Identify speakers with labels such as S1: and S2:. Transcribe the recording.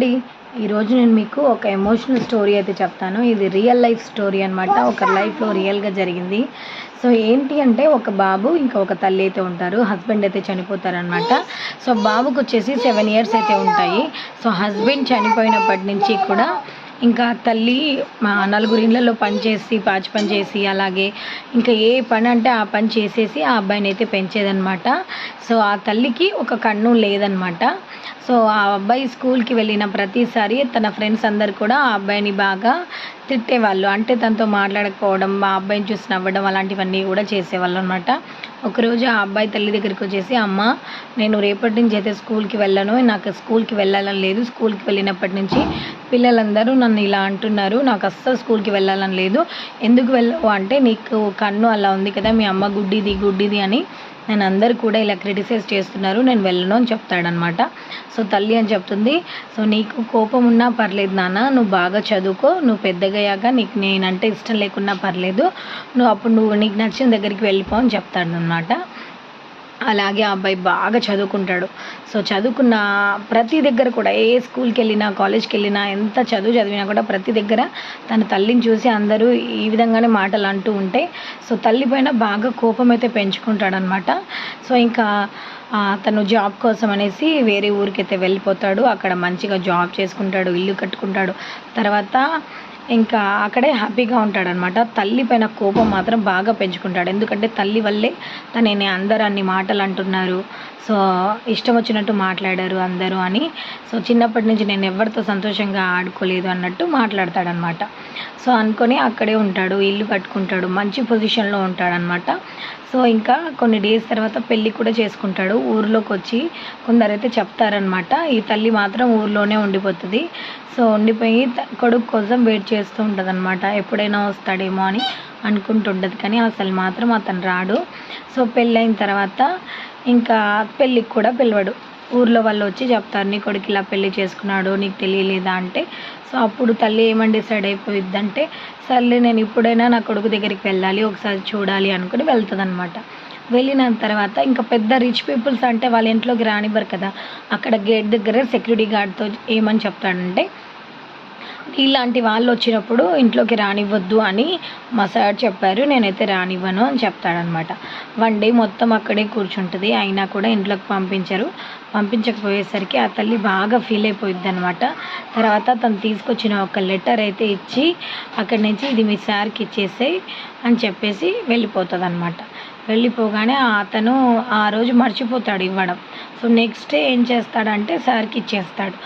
S1: అండి ఈరోజు నేను మీకు ఒక ఎమోషనల్ స్టోరీ అయితే చెప్తాను. ఇది రియల్ లైఫ్ స్టోరీ అనమాట. ఒక లైఫ్లో రియల్గా జరిగింది. సో ఏంటి అంటే ఒక బాబు ఇంకా ఒక తల్లి అయితే ఉంటారు. హస్బెండ్ అయితే చనిపోతారనమాట. సో బాబుకి వచ్చేసి 7 years అయితే ఉంటాయి. సో హస్బెండ్ చనిపోయినప్పటి నుంచి కూడా ఇంకా తల్లి నలుగురు ఇళ్ళల్లో పనిచేసి పాచి పని చేసి అలాగే ఇంకా ఏ పని అంటే ఆ పని చేసేసి ఆ అబ్బాయిని అయితే పెంచేదనమాట. సో ఆ తల్లికి ఒక కన్ను లేదనమాట. సో ఆ అబ్బాయి స్కూల్కి వెళ్ళిన ప్రతిసారి తన ఫ్రెండ్స్ అందరు కూడా ఆ అబ్బాయిని బాగా తిట్టేవాళ్ళు. అంటే తనతో మాట్లాడకపోవడం, ఆ అబ్బాయిని చూసి నవ్వడం అలాంటివన్నీ కూడా చేసేవాళ్ళు అనమాట. ఒకరోజు ఆ అబ్బాయి తల్లి దగ్గరికి వచ్చేసి, అమ్మ నేను రేపటి నుంచి అయితే స్కూల్కి వెళ్ళను, నాకు స్కూల్కి వెళ్ళాలని లేదు. స్కూల్కి వెళ్ళినప్పటి నుంచి పిల్లలందరూ నన్ను ఇలా అంటున్నారు, నాకు అస్సలు స్కూల్కి వెళ్ళాలని లేదు. ఎందుకు వెళ్ళవు అంటే, నీకు కన్ను అలా ఉంది కదా, మీ అమ్మ గుడ్డిది అని నేను అందరూ కూడా ఇలా క్రిటిసైజ్ చేస్తున్నారు, నేను వెళ్ళను అని చెప్తాడనమాట. సో తల్లి అని చెప్తుంది, సో నీకు కోపం ఉన్నా పర్లేదు నాన్న, నువ్వు బాగా చదువుకో, నువ్వు పెద్దగయ్యాక నీకు నేనంటే ఇష్టం లేకున్నా పర్లేదు, నువ్వు నీకు నచ్చిన దగ్గరికి వెళ్ళిపో అని చెప్తాడనమాట. అలాగే ఆ అబ్బాయి బాగా చదువుకుంటాడు. సో చదువుకున్న ప్రతి దగ్గర కూడా ఏ స్కూల్కి వెళ్ళినా కాలేజ్కి వెళ్ళినా ఎంత చదివినా కూడా ప్రతి దగ్గర తన తల్లిని చూసి అందరూ ఈ విధంగానే మాటలు అంటూ ఉంటే సో తల్లి పైన బాగా కోపం అయితే పెంచుకుంటాడనమాట. సో ఇంకా తను జాబ్ కోసం అనేసి వేరే ఊరికైతే వెళ్ళిపోతాడు. అక్కడ మంచిగా జాబ్ చేసుకుంటాడు, ఇల్లు కట్టుకుంటాడు. తర్వాత ఇంకా అక్కడే హ్యాపీగా ఉంటాడనమాట. తల్లి పైన కోపం మాత్రం బాగా పెంచుకుంటాడు. ఎందుకంటే తల్లి వల్లే తనని అందరూ అన్ని మాటలు అంటున్నారు, సో ఇష్టం వచ్చినట్టు మాట్లాడారు అందరూ అని. సో చిన్నప్పటి నుంచి నేను ఎవరితో సంతోషంగా ఆడుకోలేదు అన్నట్టు మాట్లాడతాడనమాట. సో అనుకొని అక్కడే ఉంటాడు, ఇల్లు కట్టుకుంటాడు, మంచి పొజిషన్లో ఉంటాడనమాట. సో ఇంకా కొన్ని డేస్ తర్వాత పెళ్ళి కూడా చేసుకుంటాడు. ఊర్లోకి వచ్చి కొందరైతే చెప్తారనమాట, ఈ తల్లి మాత్రం ఊర్లోనే ఉండిపోతుంది. సో ఉండిపోయి కొడుకు కోసం వెయిట్ చేస్తూ ఉంటుంది అనమాట. ఎప్పుడైనా వస్తాడేమో అని అనుకుంటుంటుంది, కానీ అసలు మాత్రం అతను రాడు. సో పెళ్ళైన తర్వాత ఇంకా పెళ్ళికి కూడా పిలవడు. ఊర్లో వాళ్ళు వచ్చి చెప్తారు, నీ కొడుకు ఇలా పెళ్ళి చేసుకున్నాడు, నీకు తెలియలేదా అంటే. సో అప్పుడు తల్లి ఏమని డిసైడ్ అయిపోయిద్దంటే, సర్లే నేను ఇప్పుడైనా నా కొడుకు దగ్గరికి వెళ్ళాలి, ఒకసారి చూడాలి అనుకుని వెళ్తుంది అనమాట. వెళ్ళిన తర్వాత ఇంకా పెద్ద రిచ్ పీపుల్స్ అంటే వాళ్ళ ఇంట్లోకి రానివ్వరు కదా. అక్కడ గేట్ దగ్గర సెక్యూరిటీ గార్డ్తో ఏమని చెప్తాడంటే, ఇలాంటి వాళ్ళు వచ్చినప్పుడు ఇంట్లోకి రానివ్వద్దు అని మా సార్ చెప్పారు, నేనైతే రానివ్వను అని చెప్తాడనమాట. 1 day మొత్తం అక్కడే కూర్చుంటుంది, అయినా కూడా ఇంట్లోకి పంపించకపోయేసరికి ఆ తల్లి బాగా ఫీల్ అయిపోయిద్ది అనమాట. తర్వాత తను తీసుకొచ్చిన ఒక లెటర్ అయితే ఇచ్చి అక్కడి నుంచి ఇది మీ సార్కి ఇచ్చేసేయి అని చెప్పేసి వెళ్ళిపోతుంది అనమాట. వెళ్ళిపోగానే అతను ఆ రోజు మర్చిపోతాడు ఇవ్వడం. సో నెక్స్ట్ డే ఏం చేస్తాడంటే సార్కి ఇచ్చేస్తాడు.